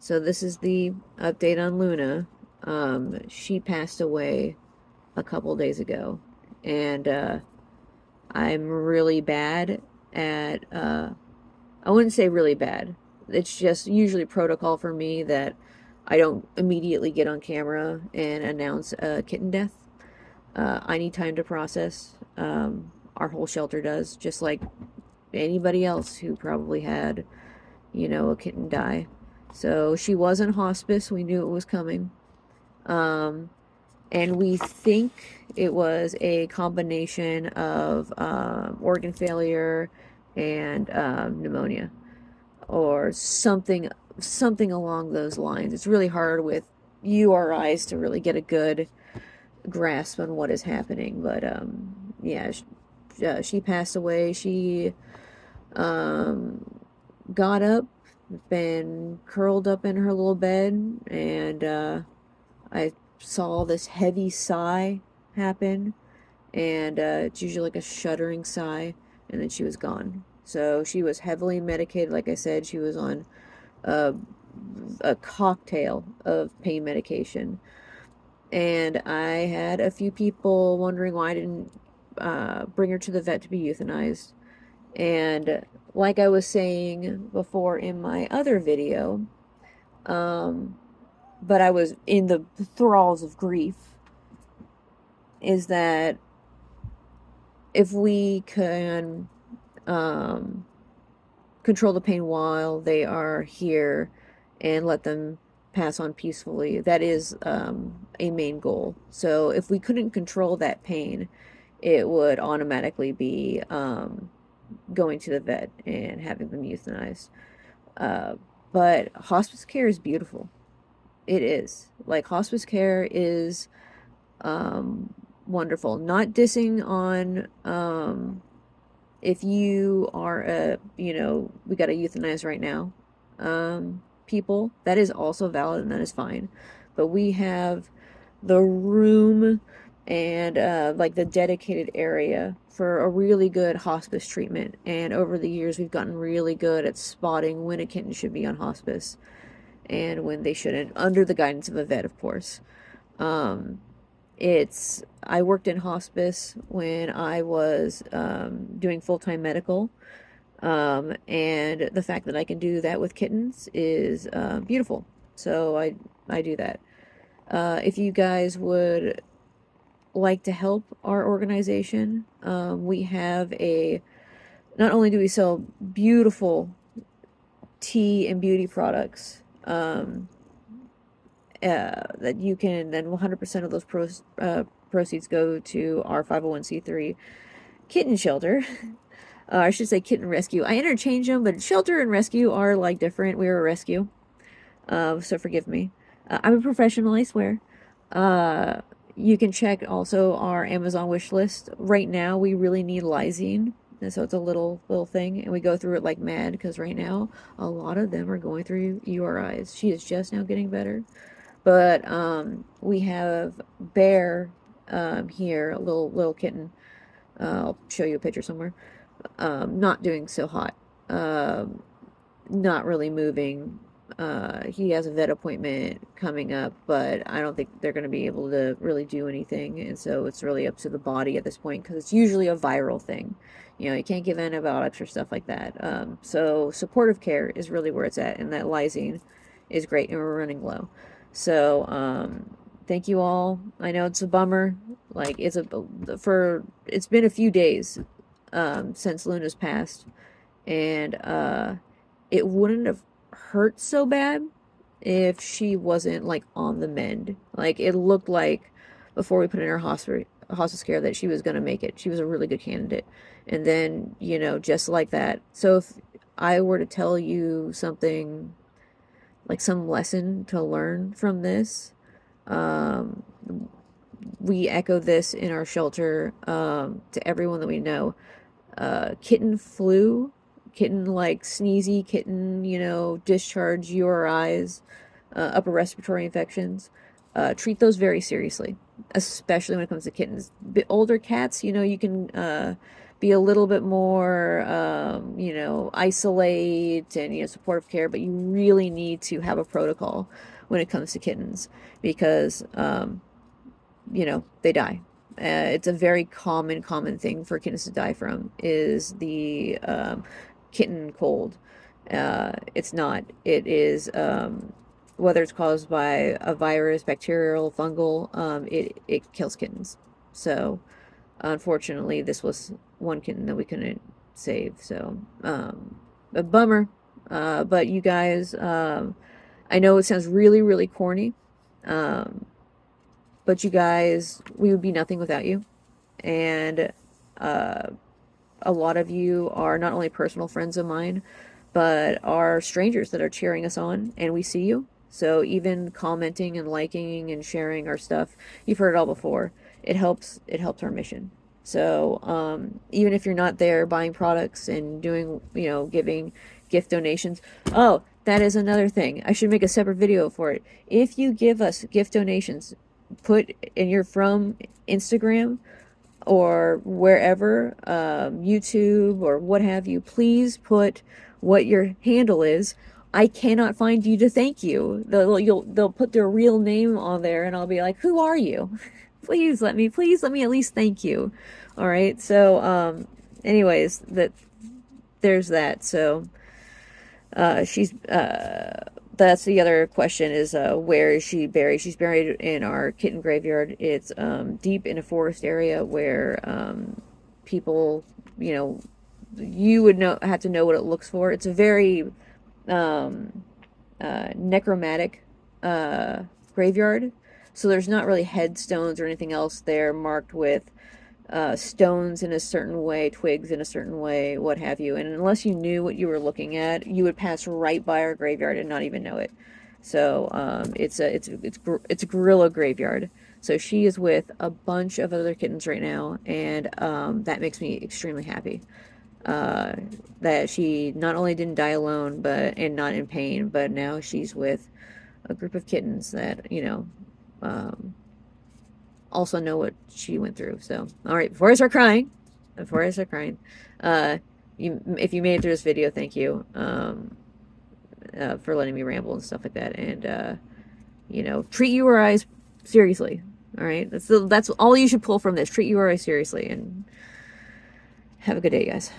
So this is the update on Luna. She passed away a couple days ago, and I'm really bad at. I wouldn't say really bad. It's just usually protocol for me that I don't immediately get on camera and announce a kitten death. I need time to process. Our whole shelter does, just like anybody else who probably had, a kitten die. So she was in hospice. We knew it was coming. Um, and we think it was a combination of organ failure and pneumonia or something along those lines. It's really hard with URIs to really get a good grasp on what is happening. But yeah, she passed away. She um, got up, been curled up in her little bed, and I saw this heavy sigh happen, and it's usually like a shuddering sigh, and then she was gone. So she was heavily medicated. Like I said, she was on a, a cocktail of pain medication. And I had a few people wondering why I didn't bring her to the vet to be euthanized. And like I was saying before in my other video, um, but I was in the thralls of grief, is that if we can um, control the pain while they are here and let them pass on peacefully, that is a main goal. So if we couldn't control that pain, it would automatically be going to the vet and having them euthanized. Uh, but hospice care is beautiful. It is. Like, hospice care is um, wonderful. Not dissing on if you are we got to euthanize right now, people, that is also valid and that is fine. But we have the room and like the dedicated area for a really good hospice treatment. And over the years, we've gotten really good at spotting when a kitten should be on hospice and when they shouldn't, under the guidance of a vet, of course. Um, I worked in hospice when I was doing full-time medical. And the fact that I can do that with kittens is beautiful. So I do that. If you guys would like to help our organization, we have not only do we sell beautiful tea and beauty products, that you can, then 100% of those proceeds go to our 501c3 kitten shelter. I should say kitten rescue. I interchange them, but shelter and rescue are like different. We're a rescue. So forgive me. I'm a professional, I swear. Uh, you can check also our Amazon wish list. Right now, we really need lysine. And so it's a little thing, and we go through it like mad because right now a lot of them are going through URIs. She is just now getting better, but we have Bear here, a little kitten. I'll show you a picture somewhere. Not doing so hot. Not really moving. He has a vet appointment coming up, but I don't think they're going to be able to really do anything. And so it's really up to the body at this point because it's usually a viral thing. You can't give antibiotics or stuff like that. So supportive care is really where it's at, and that lysine is great, and we're running low. So thank you all. I know it's a bummer. Like it's been a few days since Luna's passed, and it wouldn't have hurt so bad if she wasn't like on the mend. Like, it looked like before we put in her hospice care that she was gonna make it. She was a really good candidate, and then just like that. So if I were to tell you something, like some lesson to learn from this, um, we echo this in our shelter to everyone that we know. Kitten flu, kitten like sneezy, kitten, discharge, URIs, upper respiratory infections. Treat those very seriously, especially when it comes to kittens. Older cats, you can be a little bit more, isolate and, supportive care, but you really need to have a protocol when it comes to kittens because, they die. It's a very common thing for kittens to die from is the kitten cold. It's not. It is whether it's caused by a virus, bacterial, fungal. It kills kittens. So unfortunately, this was one kitten that we couldn't save. So a bummer. But you guys, I know it sounds really corny. Um, but you guys, we would be nothing without you. And uh, a lot of you are not only personal friends of mine, but are strangers that are cheering us on, and we see you. So even commenting and liking and sharing our stuff, you've heard it all before. It helps. It helps our mission. So even if you're not there buying products and doing, giving gift donations. Oh, that is another thing. I should make a separate video for it. If you give us gift donations, put and you're from Instagram or wherever, YouTube or what have you, please put what your handle is. I cannot find you to thank you. They'll put their real name on there, and I'll be like, "Who are you? Please let me at least thank you." All right. So, anyways, there's that. So, she's that's the other question is where is she buried? She's buried in our kitten graveyard. It's deep in a forest area where people, you would have to know what it looks for. It's a very necromantic graveyard, so there's not really headstones or anything else there marked with stones in a certain way, twigs in a certain way, what have you. And unless you knew what you were looking at, you would pass right by our graveyard and not even know it. So it's a gorilla graveyard. So she is with a bunch of other kittens right now, and that makes me extremely happy. That she not only didn't die alone, and not in pain, but now she's with a group of kittens that also know what she went through. So, all right, before I start crying, if you made it through this video, thank you for letting me ramble and stuff like that. And treat URIs seriously. All right, that's all you should pull from this. Treat URIs seriously, and have a good day, guys.